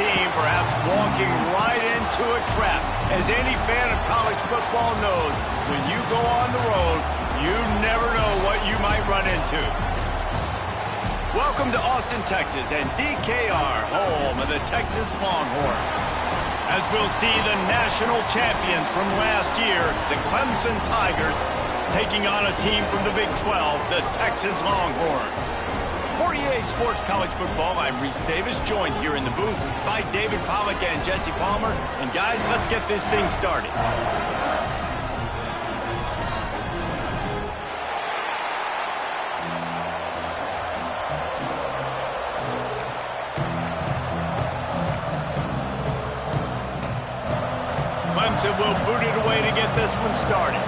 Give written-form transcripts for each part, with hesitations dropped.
team perhaps walking right into a trap. As any fan of college football knows, when you go on the road, you never know what you might run into. Welcome to Austin, Texas, and DKR, home of the Texas Longhorns. As we'll see the national champions from last year, the Clemson Tigers, taking on a team from the Big 12, the Texas Longhorns. For EA Sports College Football, I'm Reese Davis, joined here in the booth by David Pollack and Jesse Palmer. And guys, let's get this thing started. Clemson will boot it away to get this one started.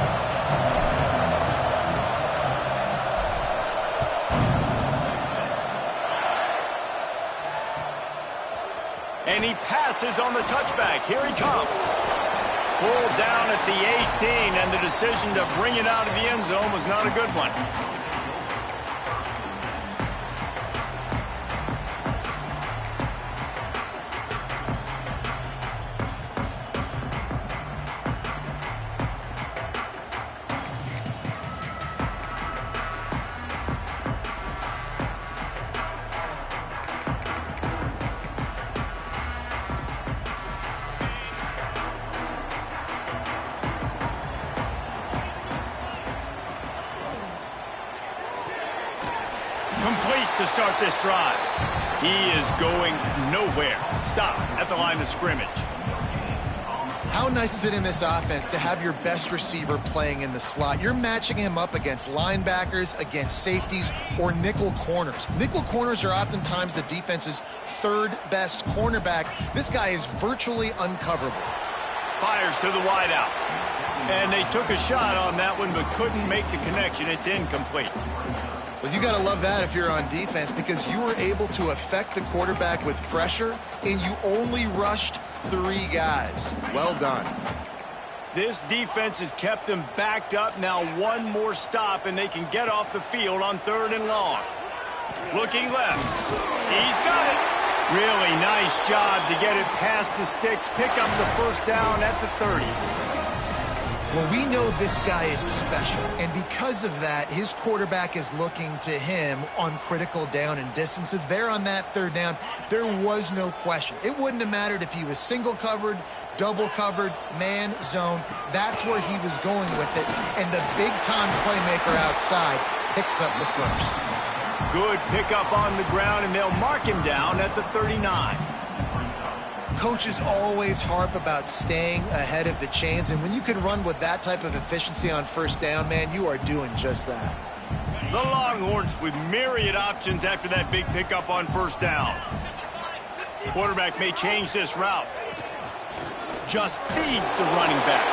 And he passes on the touchback. Here he comes. Pulled down at the 18, and the decision to bring it out of the end zone was not a good one. Complete to start this drive. He is going nowhere. Stop at the line of scrimmage. How nice is it in this offense to have your best receiver playing in the slot? You're matching him up against linebackers, against safeties, or nickel corners. Nickel corners are oftentimes the defense's third best cornerback. This guy is virtually uncoverable. Fires to the wideout. And they took a shot on that one but couldn't make the connection. It's incomplete. Well, you got to love that if you're on defense, because you were able to affect the quarterback with pressure, and you only rushed 3 guys. Well done. This defense has kept them backed up. Now one more stop, and they can get off the field on 3rd and long. Looking left. He's got it. Really nice job to get it past the sticks, pick up the first down at the 30. Well, we know this guy is special, and because of that, his quarterback is looking to him on critical down and distances. There on that 3rd down, there was no question. It wouldn't have mattered if he was single covered, double covered, man, zone. That's where he was going with it, and the big-time playmaker outside picks up the first. Good pickup on the ground, and they'll mark him down at the 39. Coaches always harp about staying ahead of the chains, and when you can run with that type of efficiency on 1st down, man, you are doing just that. The Longhorns with myriad options after that big pickup on 1st down. Quarterback may change this route. Just feeds the running back.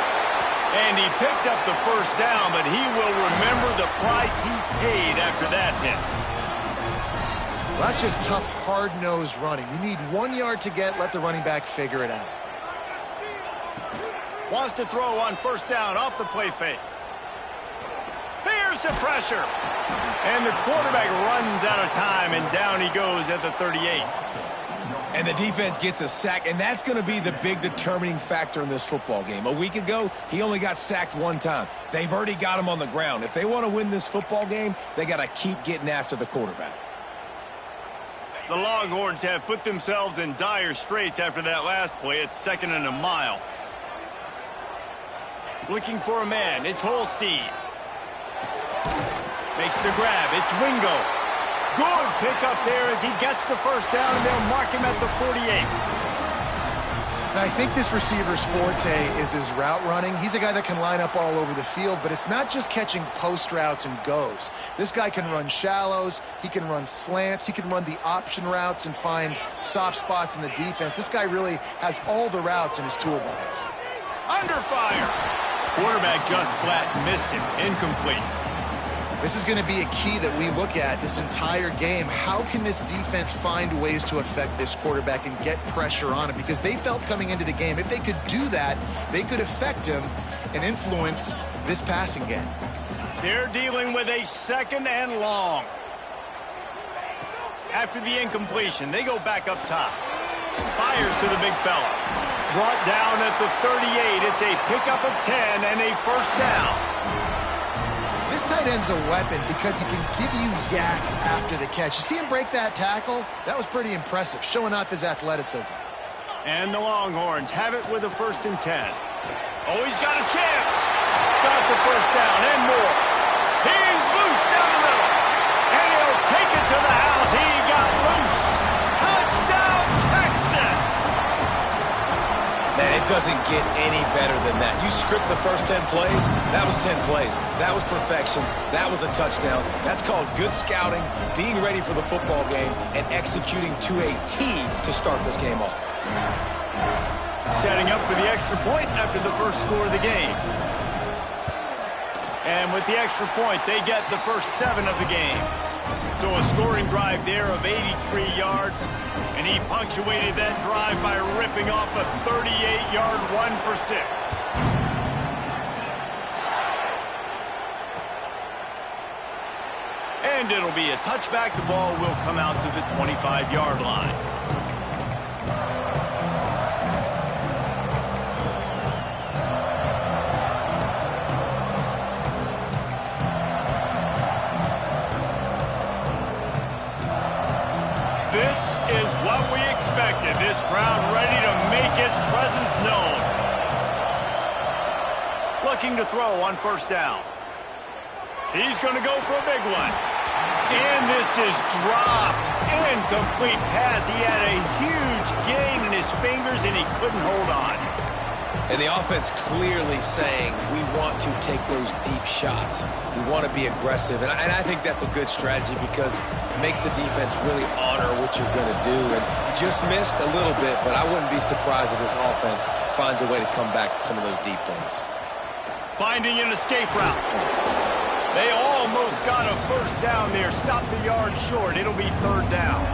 And he picks up the 1st down, but he will remember the price he paid after that hit. Well, that's just tough, hard-nosed running. You need 1 yard to get, let the running back figure it out. Wants to throw on 1st down off the play fake. Here's the pressure. And the quarterback runs out of time, and down he goes at the 38. And the defense gets a sack, and that's going to be the big determining factor in this football game. A week ago, he only got sacked 1 time. They've already got him on the ground. If they want to win this football game, they got to keep getting after the quarterback. The Longhorns have put themselves in dire straits after that last play. It's 2nd and a mile. Looking for a man. It's Holstein. Makes the grab. It's Wingo. Good pickup there as he gets the 1st down, and they'll mark him at the 48. I think this receiver's forte is his route running. He's a guy that can line up all over the field, but it's not just catching post routes and goes. This guy can run shallows, he can run slants, he can run the option routes and find soft spots in the defense. This guy really has all the routes in his toolbox. Under fire. Quarterback just flat missed him. Incomplete. This is going to be a key that we look at this entire game. How can this defense find ways to affect this quarterback and get pressure on him? Because they felt coming into the game, if they could do that, they could affect him and influence this passing game. They're dealing with a 2nd and long. After the incompletion, they go back up top. Fires to the big fella. Brought down at the 38. It's a pickup of 10 and a first down. This tight end's a weapon because he can give you yak after the catch. You see him break that tackle? That was pretty impressive, showing off his athleticism. And the Longhorns have it with a 1st and 10. Oh, he's got a chance. Got the first down and more. He's loose down the middle. And he'll take it to the house. He got loose. Touchdown, Texas. Man, it doesn't get any better than that. You script the first 10 plays, that was 10 plays. That was perfection. That was a touchdown. That's called good scouting, being ready for the football game, and executing to a T to start this game off. Setting up for the extra point after the first score of the game. And with the extra point, they get the first 7 of the game. So a scoring drive there of 83 yards. And he punctuated that drive by ripping off a 38-yard run for 6. And it'll be a touchback. The ball will come out to the 25-yard line. This is what we expected. This crowd ready to make its presence known. Looking to throw on first down. He's going to go for a big one. And this is dropped. Incomplete pass. He had a huge gain in his fingers, and he couldn't hold on. And the offense clearly saying, we want to take those deep shots. We want to be aggressive. And I think that's a good strategy because it makes the defense really honor what you're going to do. And just missed a little bit, but I wouldn't be surprised if this offense finds a way to come back to some of those deep ones. Finding an escape route. They almost got a first down there. Stopped a yard short. It'll be 3rd down.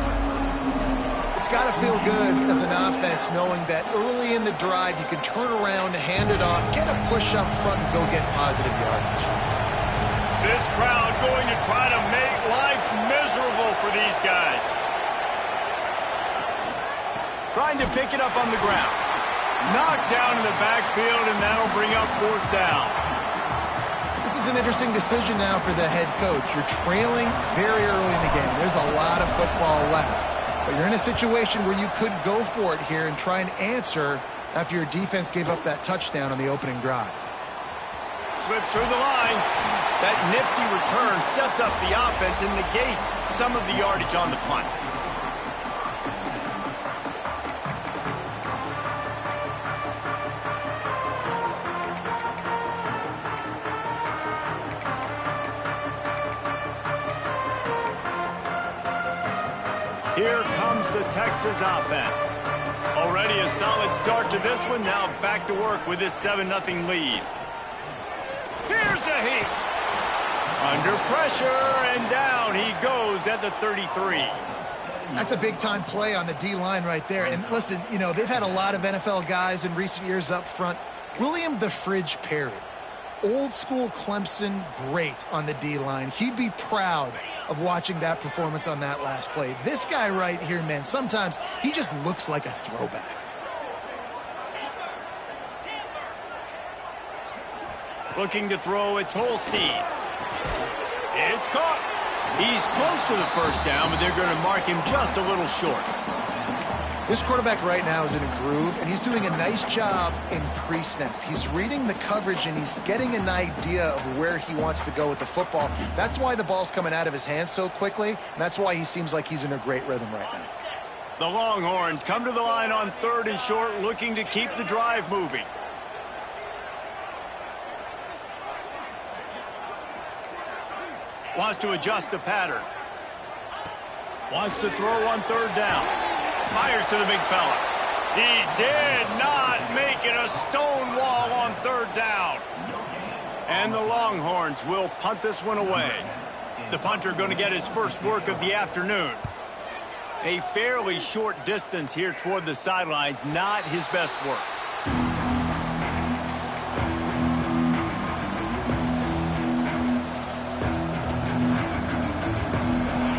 It's got to feel good as an offense knowing that early in the drive you can turn around, hand it off, get a push up front, and go get positive yardage. This crowd going to try to make life miserable for these guys. Trying to pick it up on the ground. Knocked down in the backfield, and that'll bring up 4th down. This is an interesting decision now for the head coach. You're trailing very early in the game. There's a lot of football left. But you're in a situation where you could go for it here and try and answer after your defense gave up that touchdown on the opening drive. Slips through the line. That nifty return sets up the offense and negates some of the yardage on the punt. Here comes the Texas offense. Already a solid start to this one. Now back to work with this 7-0 lead. Here's a heat. Under pressure, and down he goes at the 33. That's a big-time play on the D-line right there. And listen, you know, they've had a lot of NFL guys in recent years up front. William the Fridge Perry, old-school Clemson great on the D-line. He'd be proud of watching that performance on that last play. This guy right here, man, sometimes he just looks like a throwback. Looking to throw, it's Holstein. It's caught. He's close to the first down, but they're going to mark him just a little short. This quarterback right now is in a groove, and he's doing a nice job in pre-snap. He's reading the coverage, and he's getting an idea of where he wants to go with the football. That's why the ball's coming out of his hands so quickly, and that's why he seems like he's in a great rhythm right now. The Longhorns come to the line on 3rd and short, looking to keep the drive moving. Wants to adjust the pattern. Wants to throw on 3rd down. Fires to the big fella. He did not make it a stone wall on 3rd down. And the Longhorns will punt this one away. The punter going to get his first work of the afternoon. A fairly short distance here toward the sidelines, not his best work.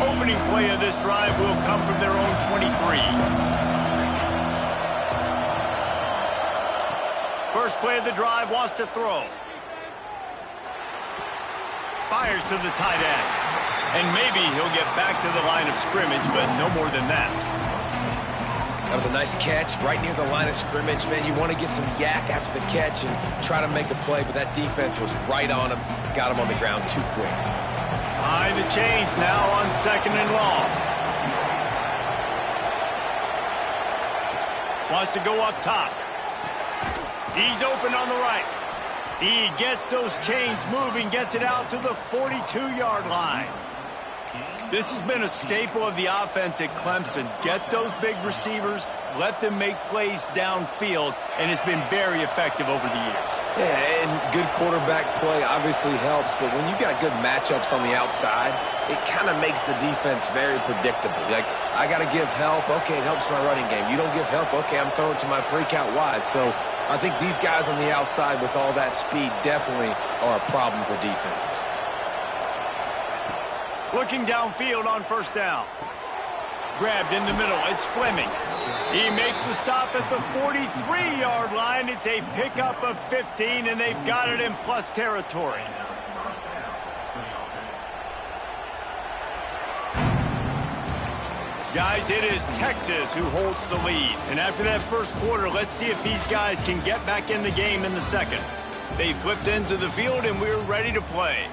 Opening play of this drive will come from their own 23. first play of the drive, wants to throw. Fires to the tight end. And maybe he'll get back to the line of scrimmage, but no more than that. That was a nice catch right near the line of scrimmage. Man, you want to get some yak after the catch and try to make a play, but that defense was right on him. Got him on the ground too quick. Behind the chains now on 2nd and long. Wants to go up top. He's open on the right. He gets those chains moving, gets it out to the 42-yard line. This has been a staple of the offense at Clemson. Get those big receivers, let them make plays downfield, and it's been very effective over the years. Yeah, and good quarterback play obviously helps, but when you got good matchups on the outside, it kind of makes the defense very predictable. Like, I got to give help. Okay, it helps my running game. You don't give help. Okay, I'm throwing to my freak out wide. So I think these guys on the outside with all that speed definitely are a problem for defenses. Looking downfield on 1st down. Grabbed in the middle. It's Fleming. He makes the stop at the 43-yard line. It's a pickup of 15, and they've got it in plus territory. Guys, it is Texas who holds the lead. And after that first quarter, let's see if these guys can get back in the game in the second. They flipped into the field, and we're ready to play.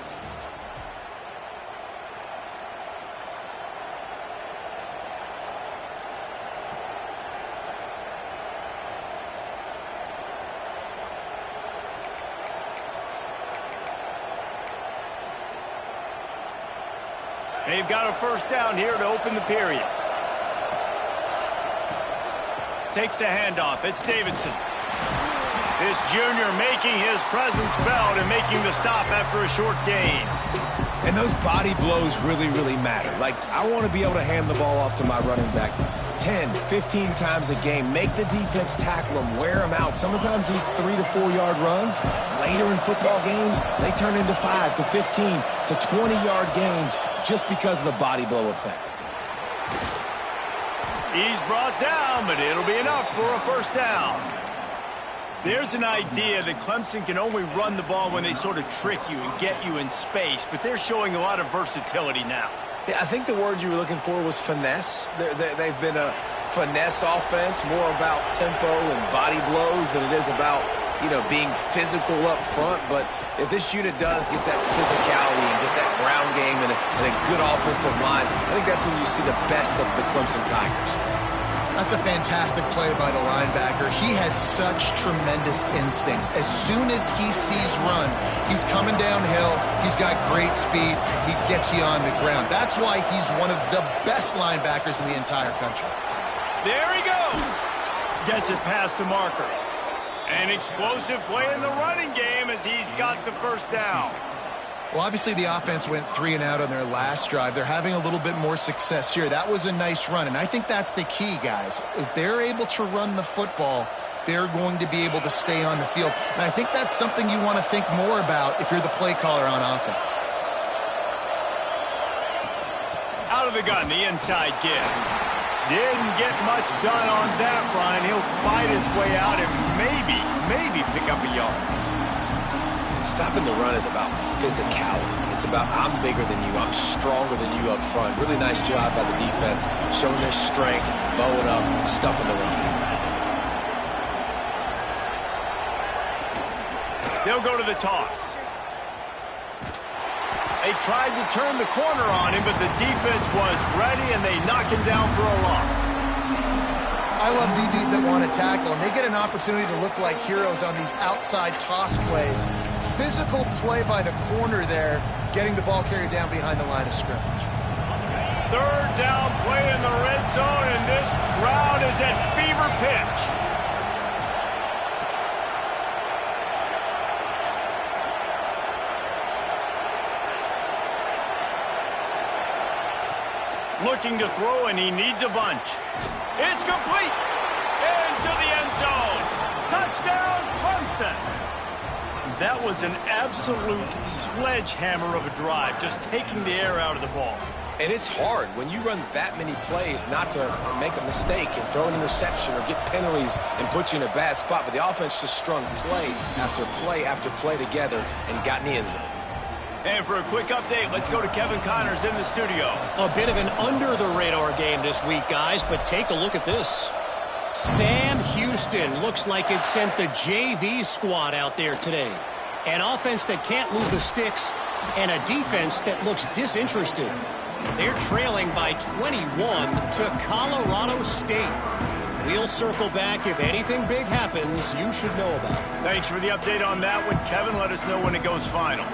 They've got a first down here to open the period. Takes the handoff. It's Davidson. This junior making his presence felt and making the stop after a short gain. And those body blows really, really matter. Like, I want to be able to hand the ball off to my running back 10, 15 times a game. Make the defense tackle them, wear them out. Sometimes these 3 to 4 yard runs, later in football games, they turn into 5 to 15 to 20-yard gains just because of the body blow effect. He's brought down, but it'll be enough for a first down. There's an idea that Clemson can only run the ball when they sort of trick you and get you in space, but they're showing a lot of versatility now. Yeah, I think the word you were looking for was finesse. They've been a finesse offense, more about tempo and body blows than it is about, being physical up front. But if this unit does get that physicality and get that ground game and a good offensive line, I think that's when you see the best of the Clemson Tigers. That's a fantastic play by the linebacker. He has such tremendous instincts. As soon as he sees run, he's coming downhill. He's got great speed. He gets you on the ground. That's why he's one of the best linebackers in the entire country. There he goes. Gets it past the marker. An explosive play in the running game as he's got the first down. Well, obviously the offense went 3 and out on their last drive. They're having a little bit more success here. That was a nice run, and I think that's the key, guys. If they're able to run the football, they're going to be able to stay on the field. And I think that's something you want to think more about if you're the play caller on offense. Out of the gun, the inside give. Didn't get much done on that, Brian. He'll fight his way out and maybe pick up a yard. Stopping the run is about physicality. It's about I'm bigger than you. I'm stronger than you up front. Really nice job by the defense, showing their strength, bowing up, stuffing the run. They'll go to the toss. They tried to turn the corner on him, but the defense was ready, and they knock him down for a loss. I love DBs that want to tackle, and they get an opportunity to look like heroes on these outside toss plays. Physical play by the corner there, getting the ball carried down behind the line of scrimmage. Third down play in the red zone, and this crowd is at fever pitch. Looking to throw, and he needs a bunch. It's complete. Into the end zone. Touchdown, Clemson. That was an absolute sledgehammer of a drive, just taking the air out of the ball. And it's hard when you run that many plays not to make a mistake and throw an interception or get penalties and put you in a bad spot. But the offense just strung play after play after play together and got in the end zone. And for a quick update, let's go to Kevin Connors in the studio. A bit of an under-the-radar game this week, guys, but take a look at this. Sam Houston looks like it sent the JV squad out there today. An offense that can't move the sticks and a defense that looks disinterested. They're trailing by 21 to Colorado State. We'll circle back if anything big happens you should know about. Thanks for the update on that one, Kevin. Let us know when it goes final.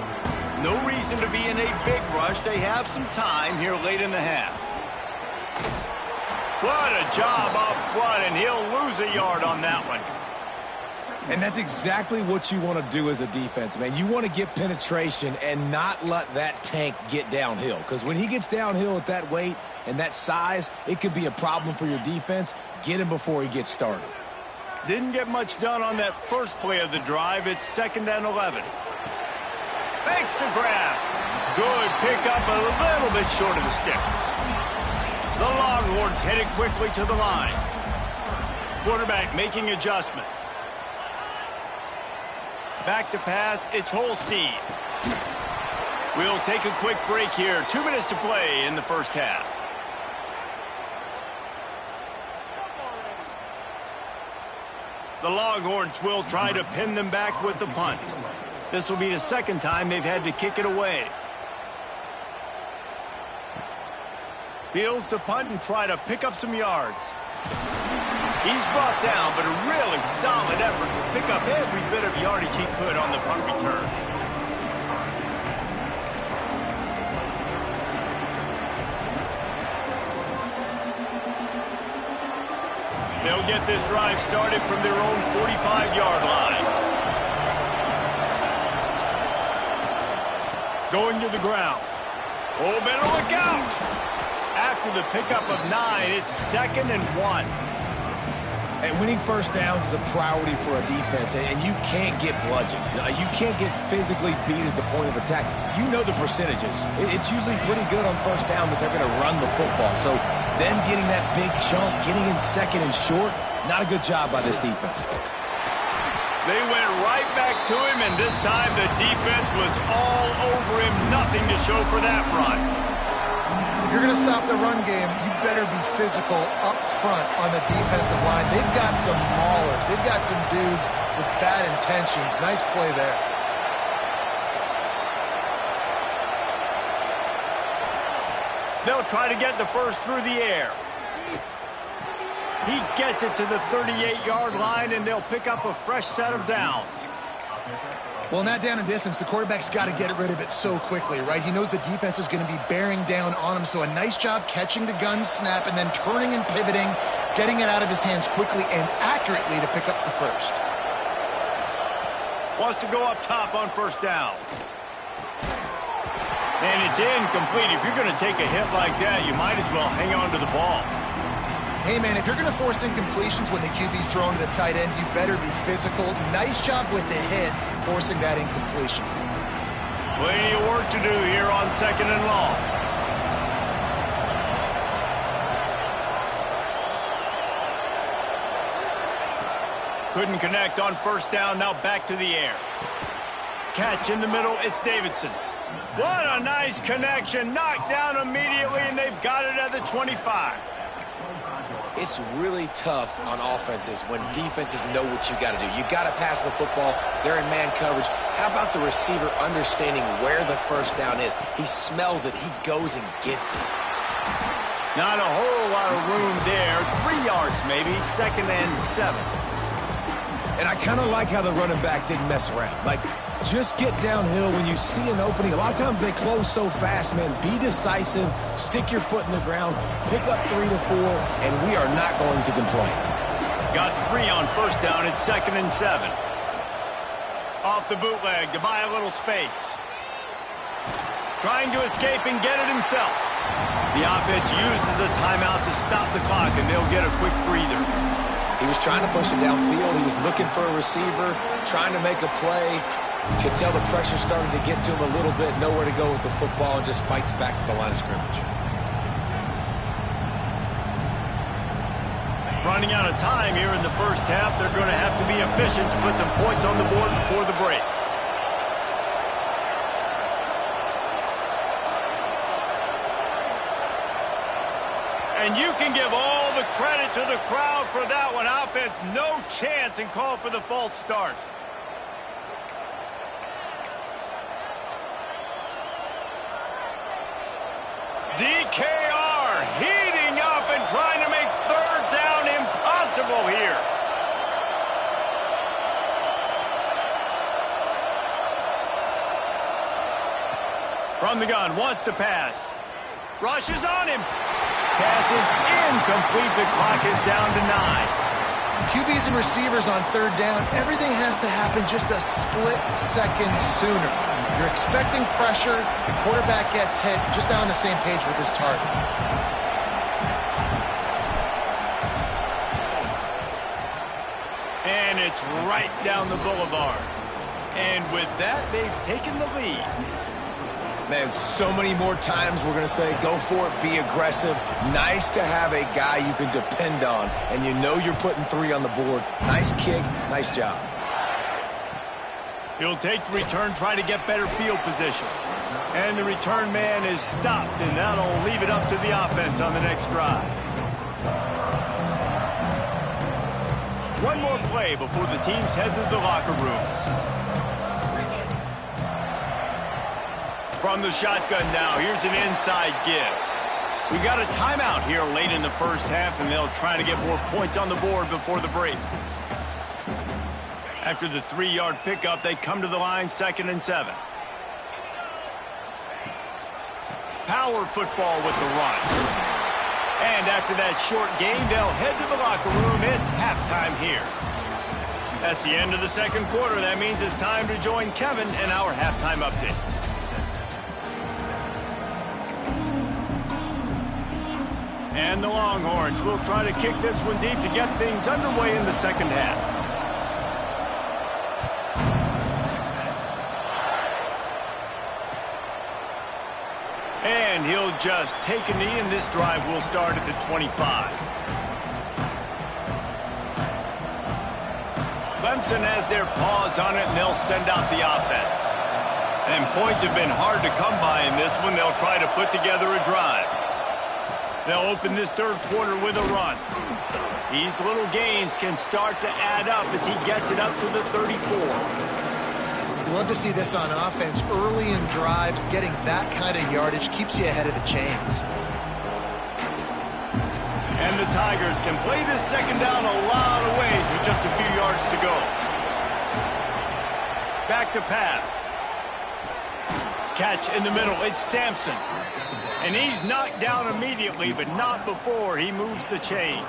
No reason to be in a big rush. They have some time here late in the half. What a job up front, and he'll lose a yard on that one. And that's exactly what you want to do as a defense, man. You want to get penetration and not let that tank get downhill. Because when he gets downhill at that weight and that size, it could be a problem for your defense. Get him before he gets started. Didn't get much done on that first play of the drive. It's 2nd and 11. Makes the grab. Good pickup, a little bit short of the sticks. The Longhorns headed quickly to the line. Quarterback making adjustments. Back to pass, it's Holstein. We'll take a quick break here. 2 minutes to play in the first half. The Longhorns will try to pin them back with the punt. This will be the 2nd time they've had to kick it away. Fields to punt and try to pick up some yards. He's brought down, but a really solid effort to pick up every bit of yardage he could on the punt return. They'll get this drive started from their own 45-yard line. Going to the ground. Oh, better look out! After the pickup of 9, it's 2nd and 1. And winning first downs is a priority for a defense, and you can't get bludgeoned. You can't get physically beat at the point of attack. You know the percentages. It's usually pretty good on first down that they're going to run the football. So them getting that big chunk, getting in 2nd and short, not a good job by this defense. They went right back to him, and this time the defense was all over him. Nothing to show for that run. If you're going to stop the run game, you better be physical up front on the defensive line. They've got some maulers. They've got some dudes with bad intentions. Nice play there. They'll try to get the first through the air. He gets it to the 38-yard line, and they'll pick up a fresh set of downs. Well, in that down and distance, the quarterback's got to get rid of it so quickly, right? He knows the defense is going to be bearing down on him, so a nice job catching the gun snap and then turning and pivoting, getting it out of his hands quickly and accurately to pick up the first. Wants to go up top on first down. And it's incomplete. If you're going to take a hit like that, you might as well hang on to the ball. Hey, man, if you're going to force incompletions when the QB's thrown to the tight end, you better be physical. Nice job with the hit, forcing that incompletion. Plenty of work to do here on 2nd and long. Couldn't connect on first down, now back to the air. Catch in the middle, it's Davidson. What a nice connection, knocked down immediately, and they've got it at the 25. It's really tough on offenses when defenses know what you got to do. You got to pass the football. They're in man coverage. How about the receiver understanding where the first down is? He smells it. He goes and gets it. Not a whole lot of room there. 3 yards maybe, 2nd and 7. And I kind of like how the running back didn't mess around. Like, just get downhill when you see an opening. A lot of times they close so fast, man. Be decisive. Stick your foot in the ground. Pick up 3 to 4, and we are not going to complain. Got 3 on first down. It's 2nd and 7. Off the bootleg to buy a little space. Trying to escape and get it himself. The offense uses a timeout to stop the clock, and they'll get a quick breather. He was trying to push him downfield. He was looking for a receiver, trying to make a play. You could tell the pressure started to get to him a little bit. Nowhere to go with the football, and just fights back to the line of scrimmage. running out of time here in the first half. They're going to have to be efficient to put some points on the board before the break. And you can give all the credit to the crowd for that one. Offense, no chance, and call for the false start. DKR heating up and trying to make third down impossible here. From the gun, wants to pass. Rushes on him. Pass is incomplete. The clock is down to 9. QBs and receivers on third down, everything has to happen just a split second sooner. You're expecting pressure, the quarterback gets hit, just not on the same page with his target. And it's right down the boulevard. And with that, they've taken the lead. Man, so many more times we're going to say, go for it, be aggressive. Nice to have a guy you can depend on, and you know you're putting 3 on the board. Nice kick, nice job. He'll take the return, try to get better field position. And the return man is stopped, and that'll leave it up to the offense on the next drive. One more play before the teams head to the locker rooms. From the shotgun now, here's an inside give. We got a timeout here late in the first half, and they'll try to get more points on the board before the break. After the 3-yard pickup, they come to the line, 2nd and 7. Power football with the run. And after that short game, they'll head to the locker room. It's halftime here. That's the end of the second quarter. That means it's time to join Kevin in our halftime update. And the Longhorns will try to kick this one deep to get things underway in the second half. And he'll just take a knee, and this drive will start at the 25. Clemson has their paws on it, and they'll send out the offense. And points have been hard to come by in this one. They'll try to put together a drive. They'll open this third quarter with a run. These little gains can start to add up as he gets it up to the 34. Love to see this on offense. Early in drives, getting that kind of yardage keeps you ahead of the chains. And the Tigers can play this second down a lot of ways with just a few yards to go. Back to pass. Catch in the middle. It's Sampson. And he's knocked down immediately, but not before he moves the chains.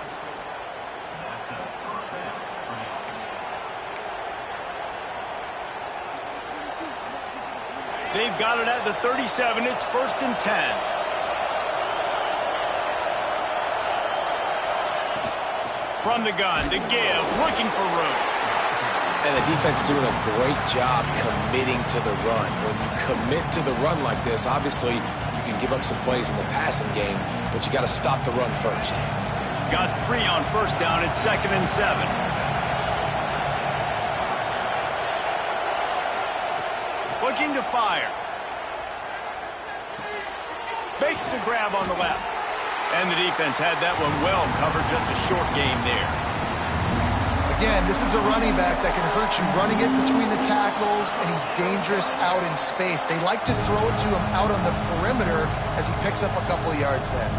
They've got it at the 37. It's 1st and 10. From the gun, to give, looking for room. And the defense doing a great job committing to the run. When you commit to the run like this, obviously you can give up some plays in the passing game, but you got to stop the run first. Got 3 on first down. It's 2nd and 7. Looking to fire. Makes the grab on the left. And the defense had that one well covered. Just a short game there. Again, this is a running back that can hurt you running it between the tackles, and he's dangerous out in space. They like to throw it to him out on the perimeter as he picks up a couple of yards there.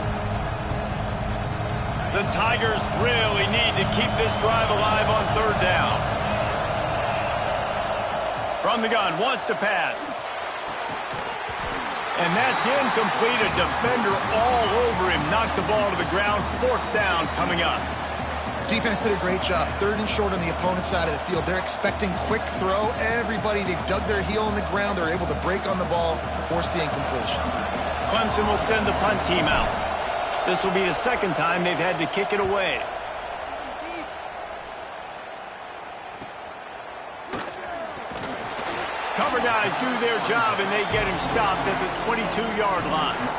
The Tigers really need to keep this drive alive on third down. From the gun, wants to pass. And that's incomplete. A defender all over him. Knocked the ball to the ground. 4th down coming up. Defense did a great job. 3rd and short on the opponent's side of the field. They're expecting quick throw. Everybody, they've dug their heel in the ground. They're able to break on the ball, force the incompletion. Clemson will send the punt team out. This will be the second time they've had to kick it away. Cover guys do their job, and they get him stopped at the 22-yard line.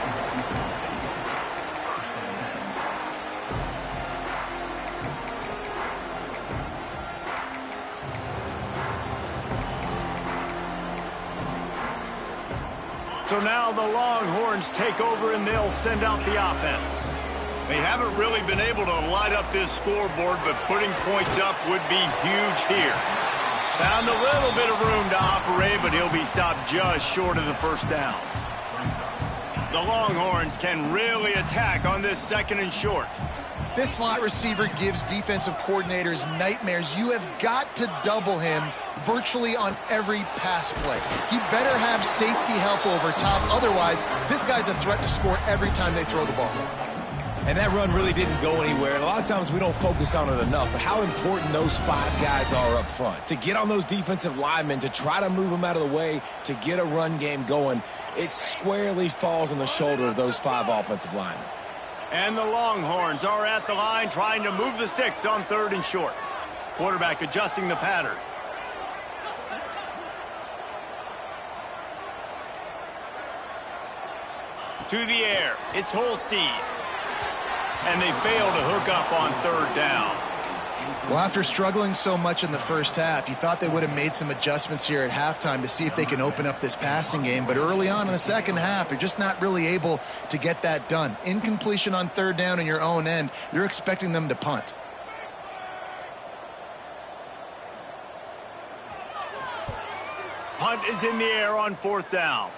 So now the Longhorns take over and they'll send out the offense. They haven't really been able to light up this scoreboard, but putting points up would be huge here. Found a little bit of room to operate, but he'll be stopped just short of the first down. The Longhorns can really attack on this 2nd and short. This slot receiver gives defensive coordinators nightmares. You have got to double him virtually on every pass play. He better have safety help over top. Otherwise, this guy's a threat to score every time they throw the ball. And that run really didn't go anywhere. And a lot of times we don't focus on it enough. But how important those 5 guys are up front. To get on those defensive linemen, to try to move them out of the way, to get a run game going, it squarely falls on the shoulder of those 5 offensive linemen. And the Longhorns are at the line trying to move the sticks on 3rd and short. Quarterback adjusting the pattern. To the air, it's Holstein. And they fail to hook up on 3rd down. Well, after struggling so much in the first half, you thought they would have made some adjustments here at halftime to see if they can open up this passing game. But early on in the second half, they're just not really able to get that done. Incompletion on 3rd down in your own end, you're expecting them to punt. Punt is in the air on 4th down.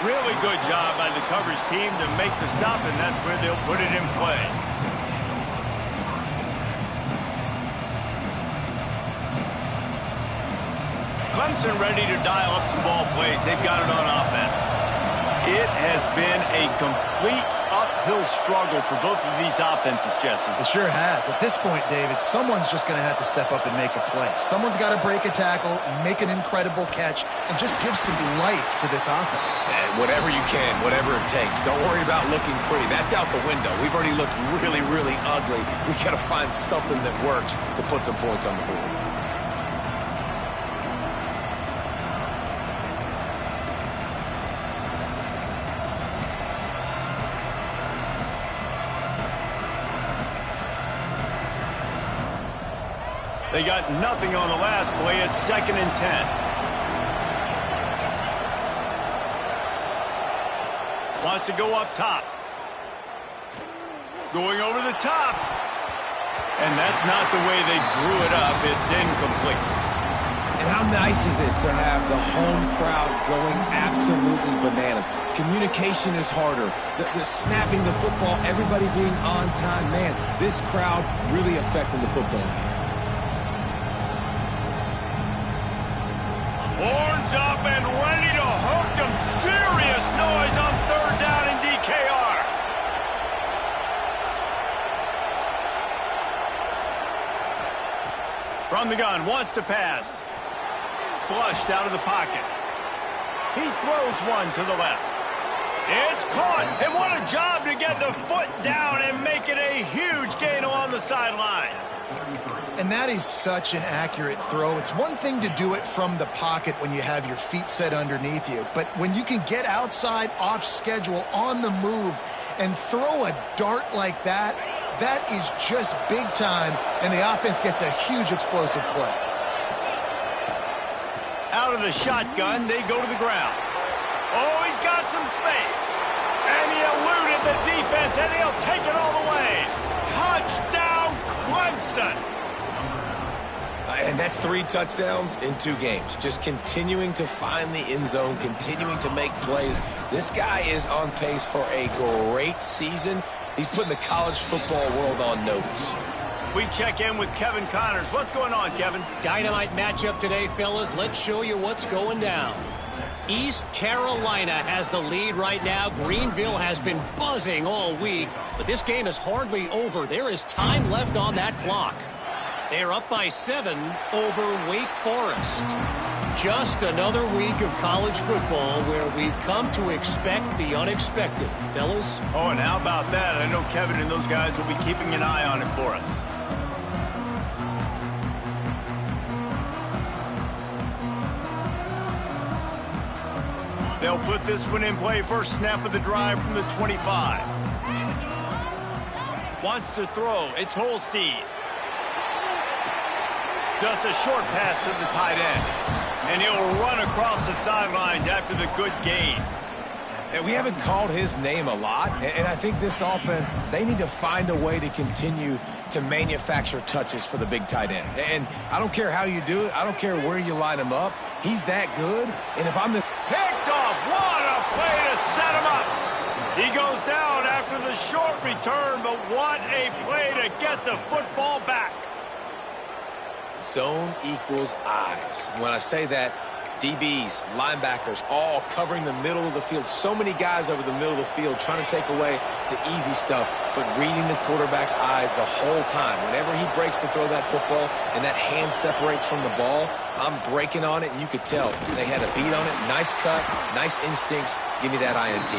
Really good job by the coverage team to make the stop, and that's where they'll put it in play. Clemson ready to dial up some ball plays. They've got it on offense. It has been a complete uphill struggle for both of these offenses, Jesse. It sure has. At this point, David, someone's just going to have to step up and make a play. Someone's got to break a tackle, make an incredible catch, and just give some life to this offense. And whatever you can, whatever it takes. Don't worry about looking pretty. That's out the window. We've already looked really, really ugly. We've got to find something that works to put some points on the board. They got nothing on the last play. It's 2nd and 10. Wants to go up top. Going over the top. And that's not the way they drew it up. It's incomplete. And how nice is it to have the home crowd going absolutely bananas? Communication is harder. The snapping the football, everybody being on time. Man, this crowd really affecting the football game. Horns up and ready to hook them. Serious noise on 3rd down in DKR. From the gun, wants to pass. Flushed out of the pocket. He throws one to the left. It's caught. And what a job to get the foot down and make it a huge gain along the sidelines. And that is such an accurate throw. It's one thing to do it from the pocket when you have your feet set underneath you, but when you can get outside, off schedule, on the move, and throw a dart like that, that is just big time, and the offense gets a huge explosive play. Out of the shotgun, they go to the ground. Oh, he's got some space. And he eluded the defense, and he'll take it all the way. Touchdown, Clemson. And that's 3 touchdowns in 2 games. Just continuing to find the end zone, continuing to make plays. This guy is on pace for a great season. He's putting the college football world on notice. We check in with Kevin Connors. What's going on, Kevin? Dynamite matchup today, fellas. Let's show you what's going down. East Carolina has the lead right now. Greenville has been buzzing all week, but this game is hardly over. There is time left on that clock. They're up by 7 over Wake Forest. Just another week of college football where we've come to expect the unexpected. Fellas? Oh, and how about that? I know Kevin and those guys will be keeping an eye on it for us. They'll put this one in play. First snap of the drive from the 25. Wants to throw. It's Holstein. Just a short pass to the tight end. And he'll run across the sidelines after the good gain. And we haven't called his name a lot, and I think this offense, they need to find a way to continue to manufacture touches for the big tight end. And I don't care how you do it. I don't care where you line him up. He's that good. And if I'm the... Picked off. What a play to set him up. He goes down after the short return, but what a play to get the football back. Zone equals eyes. When I say that, DBs, linebackers, all covering the middle of the field. So many guys over the middle of the field trying to take away the easy stuff, but reading the quarterback's eyes the whole time. Whenever he breaks to throw that football and that hand separates from the ball, I'm breaking on it, and you could tell they had a beat on it. Nice cut, nice instincts. Give me that INT.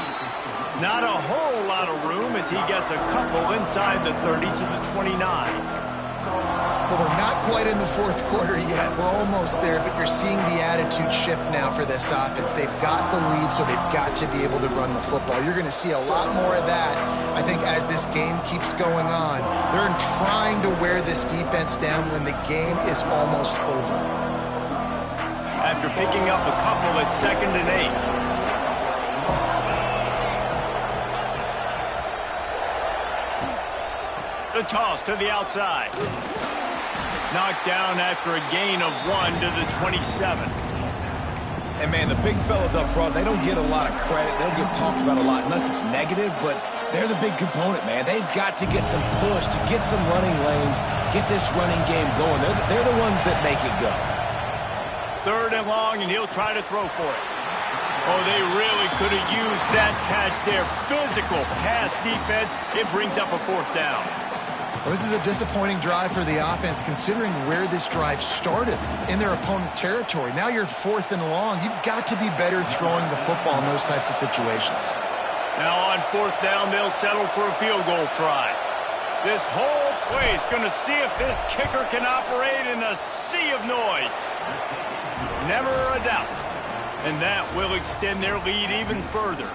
Not a whole lot of room as he gets a couple inside the 30 to the 29. But we're not quite in the fourth quarter yet. We're almost there, but you're seeing the attitude shift now for this offense. They've got the lead, so they've got to be able to run the football. You're going to see a lot more of that, I think, as this game keeps going on. They're trying to wear this defense down when the game is almost over. After picking up a couple at 2nd and 8. The toss to the outside. Knocked down after a gain of 1 to the 27. And, man, the big fellas up front, they don't get a lot of credit. They don't get talked about a lot unless it's negative, but they're the big component, man. They've got to get some push, to get some running lanes, get this running game going. They're the ones that make it go. 3rd and long, and he'll try to throw for it. Oh, they really could have used that catch there. Physical pass defense. It brings up a 4th down. Well, this is a disappointing drive for the offense, considering where this drive started, in their opponent territory. Now you're 4th and long. You've got to be better throwing the football in those types of situations. Now on 4th down, they'll settle for a field goal try. This whole place going to see if this kicker can operate in a sea of noise. Never a doubt. And that will extend their lead even further.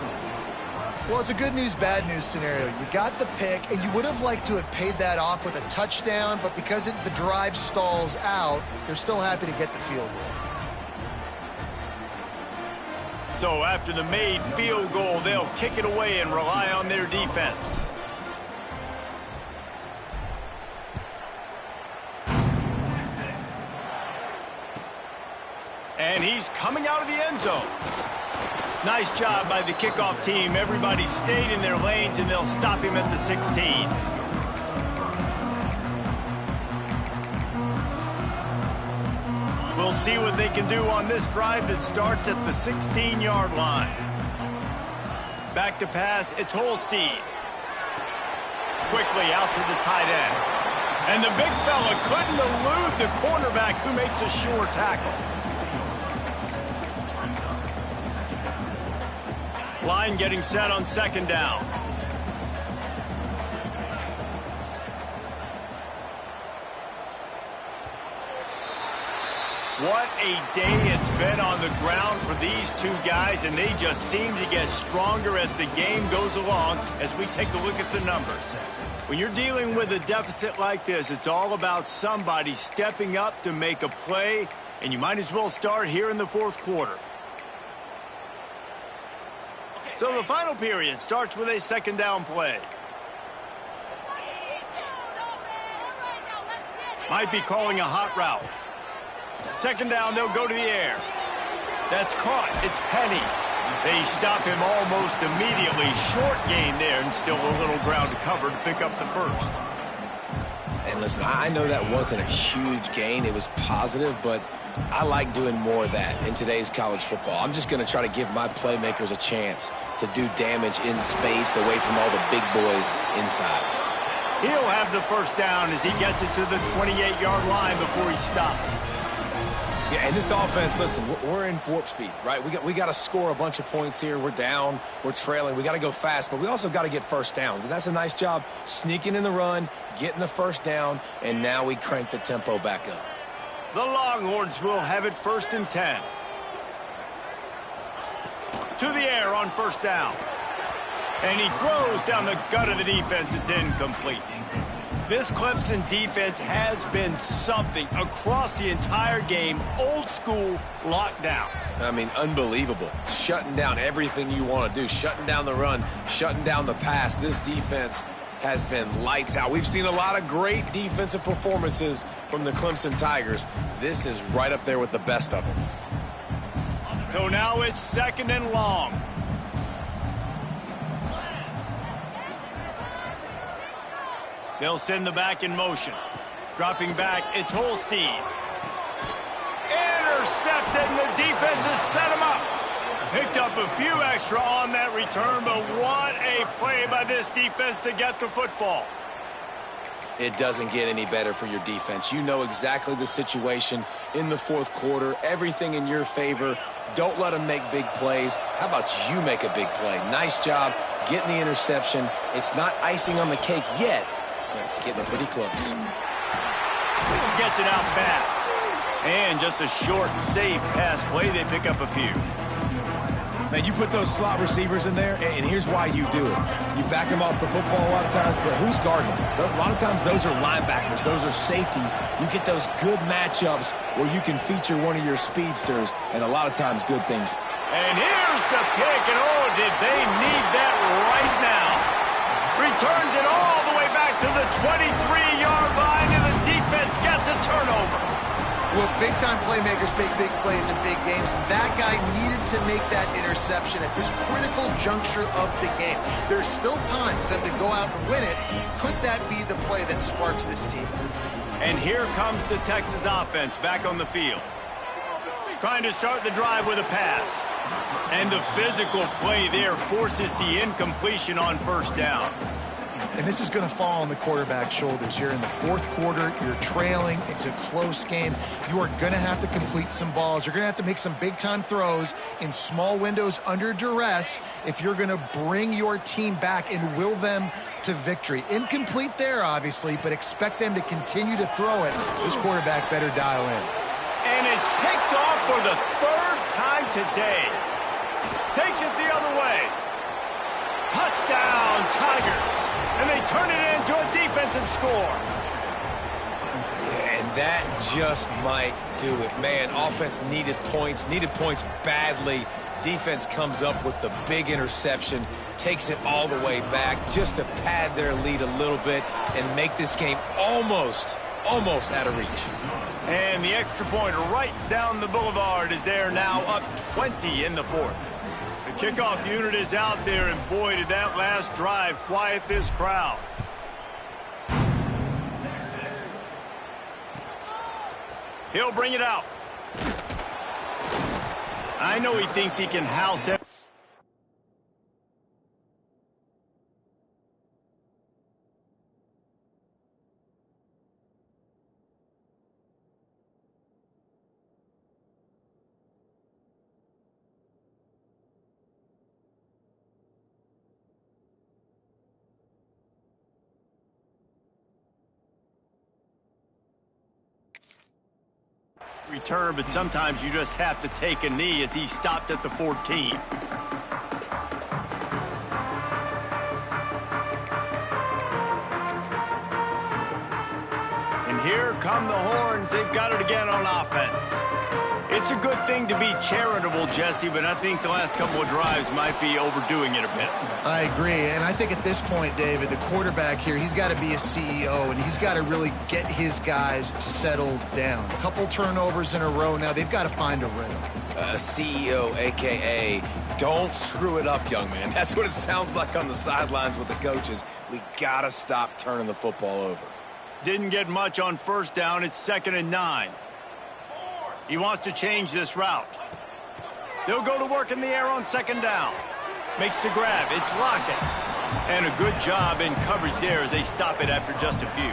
Well, it's a good news, bad news scenario. You got the pick, and you would have liked to have paid that off with a touchdown, but because the drive stalls out, they're still happy to get the field goal. So after the made field goal, they'll kick it away and rely on their defense. And he's coming out of the end zone. Nice job by the kickoff team. Everybody stayed in their lanes, and they'll stop him at the 16. We'll see what they can do on this drive that starts at the 16-yard line. Back to pass, it's Holstein. Quickly out to the tight end. And the big fella couldn't elude the cornerback who makes a sure tackle. Line getting set on 2nd down. What a day it's been on the ground for these two guys, and they just seem to get stronger as the game goes along as we take a look at the numbers. When you're dealing with a deficit like this, it's all about somebody stepping up to make a play, and you might as well start here in the 4th quarter. So the final period starts with a 2nd down play. Might be calling a hot route. 2nd down, they'll go to the air. That's caught. It's Penny. They stop him almost immediately. Short gain there, and still a little ground to cover to pick up the 1st. And listen, I know that wasn't a huge gain. It was positive, but I like doing more of that in today's college football. I'm just going to try to give my playmakers a chance to do damage in space away from all the big boys inside. He'll have the 1st down as he gets it to the 28-yard line before he stops. Yeah, and this offense, listen, we're in warp speed, right? We got to score a bunch of points here. We're down. We're trailing. We got to go fast, but we also got to get 1st downs. And that's a nice job sneaking in the run, getting the 1st down, and now we crank the tempo back up. The Longhorns will have it 1st and 10. To the air on 1st down. And he throws down the gut of the defense. It's incomplete. This Clemson defense has been something across the entire game. Old school lockdown. I mean, unbelievable. Shutting down everything you want to do. Shutting down the run, shutting down the pass. This defense has been lights out. We've seen a lot of great defensive performances from the Clemson Tigers. This is right up there with the best of them. So now it's 2nd and long. They'll send the back in motion. Dropping back, it's Holstein. Intercepted, and the defense has set him up. Picked up a few extra on that return, but what a play by this defense to get the football. It doesn't get any better for your defense. You know exactly the situation in the 4th quarter. Everything in your favor. Don't let them make big plays. How about you make a big play? Nice job getting the interception. It's not icing on the cake yet, but it's getting pretty close. Gets it out fast. And just a short, safe pass play. They pick up a few. Man, you put those slot receivers in there, and here's why you do it. You back them off the football a lot of times, but who's guarding them? A lot of times those are linebackers. Those are safeties. You get those good matchups where you can feature one of your speedsters, and a lot of times good things. And here's the pick, and oh, did they need that right now. Returns it all the way back to the 23-yard line, and the defense gets a turnover. Look, big-time playmakers make big plays in big games. That guy needed to make that interception at this critical juncture of the game. There's still time for them to go out and win it. Could that be the play that sparks this team? And here comes the Texas offense back on the field. Trying to start the drive with a pass. And the physical play there forces the incompletion on 1st down. And this is going to fall on the quarterback's shoulders. You're in the 4th quarter. You're trailing. It's a close game. You are going to have to complete some balls. You're going to have to make some big-time throws in small windows under duress if you're going to bring your team back and will them to victory. Incomplete there, obviously, but expect them to continue to throw it. This quarterback better dial in. And it's picked off for the 3rd time today. Takes it the other way. Touchdown, Tigers. And they turn it into a defensive score. Yeah, and that just might do it. Man, offense needed points badly. Defense comes up with the big interception, takes it all the way back just to pad their lead a little bit and make this game almost out of reach. And the extra point right down the boulevard is there now, up 20 in the 4th. The kickoff unit is out there, and boy, did that last drive quiet this crowd. He'll bring it out. I know he thinks he can house it. Return, but sometimes you just have to take a knee as he stopped at the 14. And here come the horns. They've got it again on offense. It's a good thing to be charitable, Jesse, but I think the last couple of drives might be overdoing it a bit. I agree, and I think at this point, David, the quarterback here, he's got to be a CEO, and he's got to really get his guys settled down. A couple turnovers in a row now. They've got to find a rhythm. CEO, a.k.a. don't screw it up, young man. That's what it sounds like on the sidelines with the coaches. We got to stop turning the football over. Didn't get much on 1st down. It's 2nd and 9. He wants to change this route. They'll go to work in the air on 2nd down. Makes the grab. It's Lockett. And a good job in coverage there as they stop it after just a few.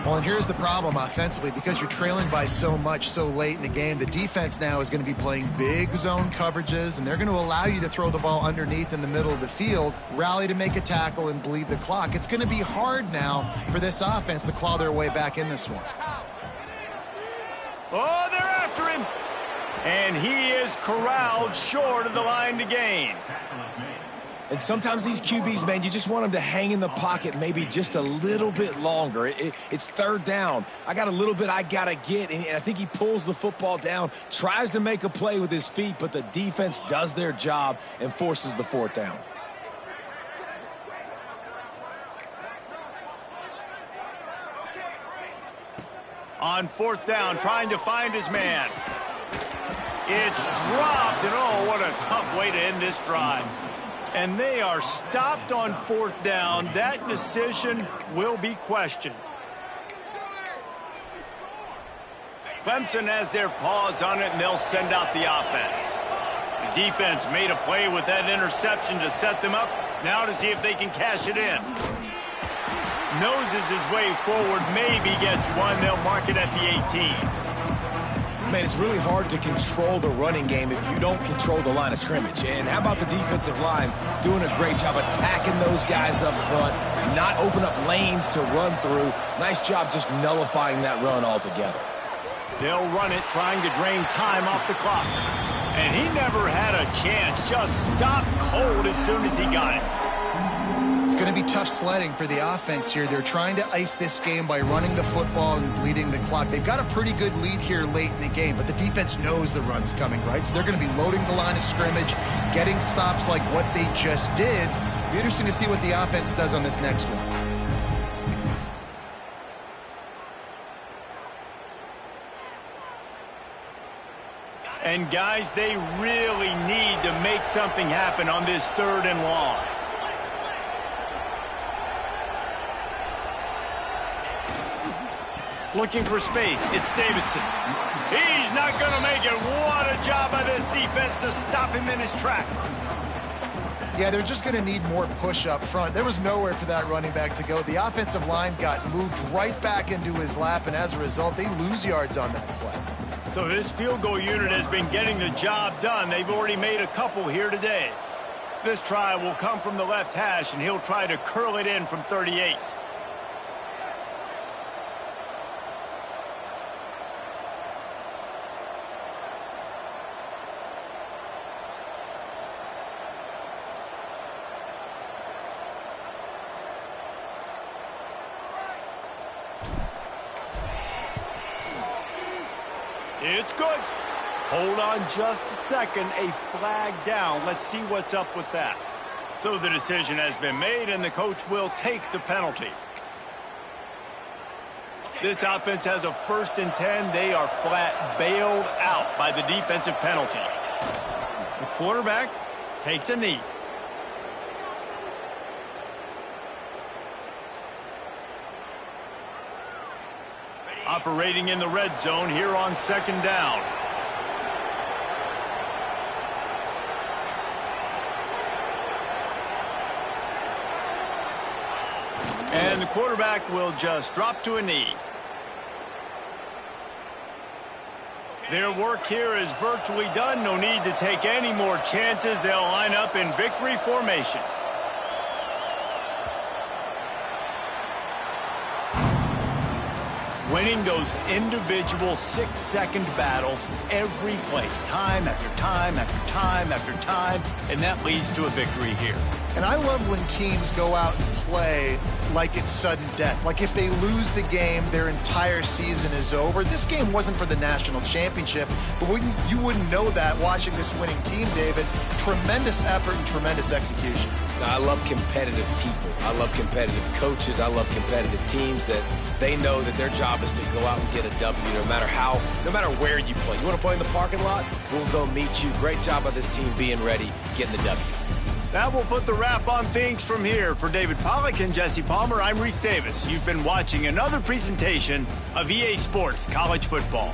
Well, and here's the problem offensively. Because you're trailing by so much so late in the game, the defense now is going to be playing big zone coverages, and they're going to allow you to throw the ball underneath in the middle of the field, rally to make a tackle, and bleed the clock. It's going to be hard now for this offense to claw their way back in this one. Oh, they're after him. And he is corralled short of the line to gain. And sometimes these QBs, man, you just want them to hang in the pocket maybe just a little bit longer. It's third down. I got a little bit I got to get, and I think he pulls the football down, tries to make a play with his feet, but the defense does their job and forces the fourth down. On fourth down, trying to find his man. It's dropped, and oh, what a tough way to end this drive. And they are stopped on fourth down. That decision will be questioned. Clemson has their paws on it, and they'll send out the offense. The defense made a play with that interception to set them up. Now to see if they can cash it in. Noses his way forward, maybe gets one. They'll mark it at the 18. Man, it's really hard to control the running game if you don't control the line of scrimmage. And how about the defensive line doing a great job attacking those guys up front, not open up lanes to run through. Nice job just nullifying that run altogether. They'll run it, trying to drain time off the clock. And he never had a chance, just stopped cold as soon as he got it. It's going to be tough sledding for the offense here. They're trying to ice this game by running the football and bleeding the clock. They've got a pretty good lead here late in the game, but the defense knows the run's coming, right? So they're going to be loading the line of scrimmage, getting stops like what they just did. It'll be interesting to see what the offense does on this next one. And guys, they really need to make something happen on this third and long. Looking for space. It's Davidson. He's not going to make it. What a job by this defense to stop him in his tracks. Yeah, they're just going to need more push up front. There was nowhere for that running back to go. The offensive line got moved right back into his lap, and as a result, they lose yards on that play. So this field goal unit has been getting the job done. They've already made a couple here today. This try will come from the left hash, and he'll try to curl it in from 38. It's good. Hold on just a second. A flag down. Let's see what's up with that. So the decision has been made, and the coach will take the penalty. This offense has a 1st and 10. They are flat bailed out by the defensive penalty. The quarterback takes a knee. Operating in the red zone here on 2nd down. And the quarterback will just drop to a knee. Their work here is virtually done. No need to take any more chances. They'll line up in victory formation. Winning those individual 6-second battles every play, time after time after time after time, and that leads to a victory here. And I love when teams go out and play like it's sudden death. Like if they lose the game, their entire season is over. This game wasn't for the national championship, but you wouldn't know that watching this winning team, David. Tremendous effort and tremendous execution. I love competitive people. I love competitive coaches. I love competitive teams that they know that their job is to go out and get a W no matter where you play. You want to play in the parking lot? We'll go meet you. Great job by this team being ready, getting the W. That will put the wrap on things from here. For David Pollack and Jesse Palmer, I'm Reese Davis. You've been watching another presentation of EA Sports College Football.